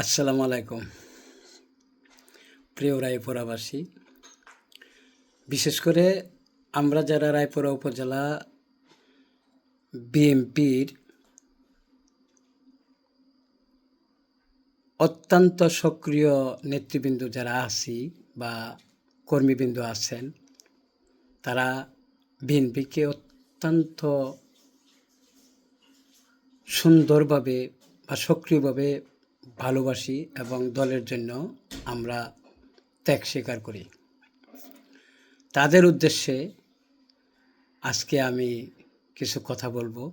আসসালামু আলাইকুম প্রিয় রায়পুরাবাসী। বিশেষ করে আমরা যারা রায়পুরা উপজেলা বিএনপির অত্যন্ত সক্রিয় নেতৃবৃন্দ যারা আছি বা কর্মীবৃন্দ আছেন, তারা বিএনপিকে অত্যন্ত সুন্দরভাবে বা সক্রিয়ভাবে ভালোবাসি এবং দলের জন্য আমরা ত্যাগ স্বীকার করি। তাদের উদ্দেশ্যে আজকে আমি কিছু কথা বলবো।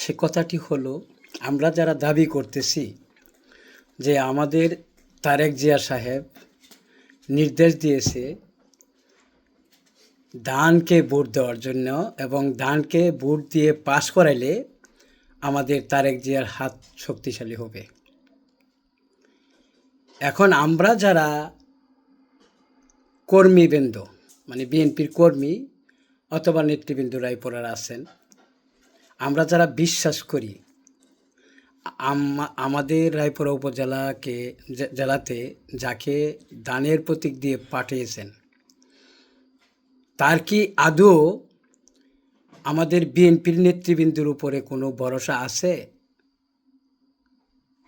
সে কথাটি হলো, আমরা যারা দাবি করতেছি যে আমাদের তারেক জিয়া সাহেব নির্দেশ দিয়েছে ধানকে ভোট দেওয়ার জন্য এবং ধানকে ভোট দিয়ে পাশ করাইলে আমাদের তারেক জিয়ার হাত শক্তিশালী হবে। এখন আমরা যারা কর্মীবৃন্দ মানে বিএনপির কর্মী অথবা নেতৃবৃন্দ রায়পুরার আছেন, আমরা যারা বিশ্বাস করি আমাদের রায়পুরা জেলাতে যাকে দানের প্রতীক দিয়ে পাঠিয়েছেন, তার কি আদৌ আমাদের বিএনপির নেতৃবৃন্দের উপরে কোনো ভরসা আছে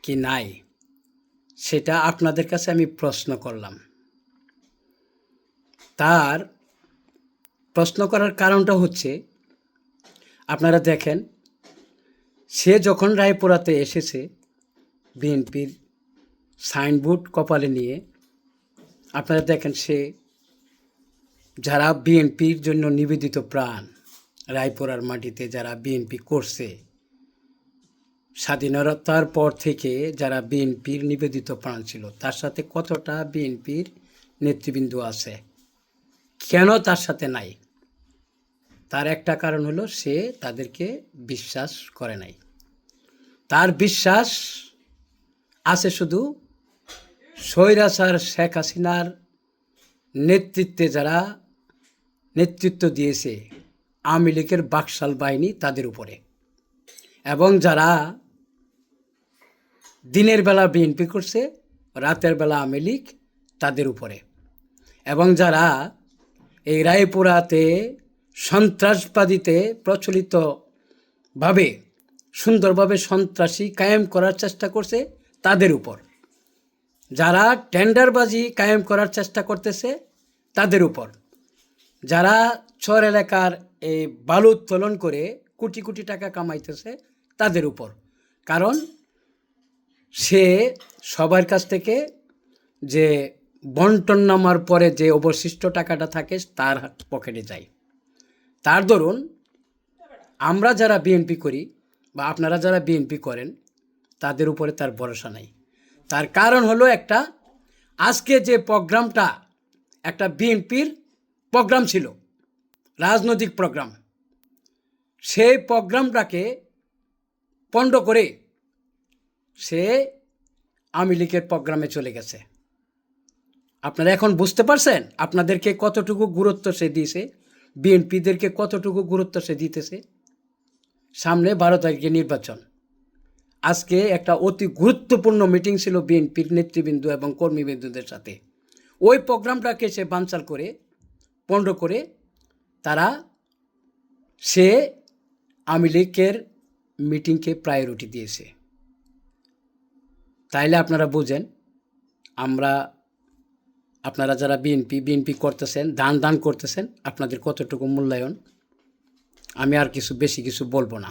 কি নাই, সেটা আপনাদের কাছে আমি প্রশ্ন করলাম। তার প্রশ্ন করার কারণটা হচ্ছে, আপনারা দেখেন, সে যখন রায়পুরাতে এসেছে বিএনপির সাইনবোর্ড কপালে নিয়ে, আপনারা দেখেন সে যারা বিএনপির জন্য নিবেদিত প্রাণ, রায়পুরার মাটিতে যারা বিএনপি করছে, স্বাধীনতার পর থেকে যারা বিএনপির নিবেদিত প্রাণ ছিল, তার সাথে কতটা বিএনপির নেতৃবৃন্দ আছে, কেন তার সাথে নাই? তার একটা কারণ হলো সে তাদেরকে বিশ্বাস করে নাই। তার বিশ্বাস আছে শুধু স্বৈরাচার শেখ হাসিনার নেতৃত্বে যারা নেতৃত্ব দিয়েছে আওয়ামী লীগের বাকশাল বাহিনী, তাদের উপরে, এবং যারা দিনের বেলা বিএনপি করছে, রাতের বেলা আওয়ামী লীগ, তাদের উপরে, এবং যারা এই রায়পুরাতে সন্ত্রাসবাদীতে প্রচলিতভাবে সুন্দরভাবে সন্ত্রাসী কায়েম করার চেষ্টা করছে, তাদের উপর, যারা টেন্ডারবাজি কায়েম করার চেষ্টা করতেছে, তাদের উপর, যারা চর এলাকার এই বালু উত্তোলন করে কোটি কোটি টাকা কামাইতেছে, তাদের উপর। কারণ সে সবার কাছ থেকে যে বন্টন নামার পরে যে অবশিষ্ট টাকাটা থাকে তার পকেটে যায়। তার দরুন আমরা যারা বিএনপি করি বা আপনারা যারা বিএনপি করেন, তাদের উপরে তার ভরসা নাই। তার কারণ হলো একটা, আজকে যে প্রোগ্রামটা একটা বিএনপির প্রোগ্রাম ছিল, রাজনৈতিক প্রোগ্রাম, সেই প্রোগ্রামটাকে পণ্ড করে সে আওয়ামী লীগের প্রোগ্রামে চলে গেছে। আপনারা এখন বুঝতে পারছেন আপনাদেরকে কতটুকু গুরুত্ব সে দিয়েছে, বিএনপিদেরকে কতটুকু গুরুত্ব সে দিতেছে। সামনে 12 তারিখে নির্বাচন। আজকে একটা অতি গুরুত্বপূর্ণ মিটিং ছিল বিএনপির নেতৃবৃন্দ এবং কর্মীবৃন্দদের সাথে। ওই প্রোগ্রামটাকে সে বানচাল করে পণ্ড করে সে আওয়ামী লীগের মিটিংকে প্রায়োরিটি দিয়েছে। তাইলে আপনারা বুঝেন আপনারা যারা বিএনপি করতেছেন, দান করতেছেন, আপনাদের কতটুকু মূল্যায়ন। আমি আর বেশি কিছু বলবো না।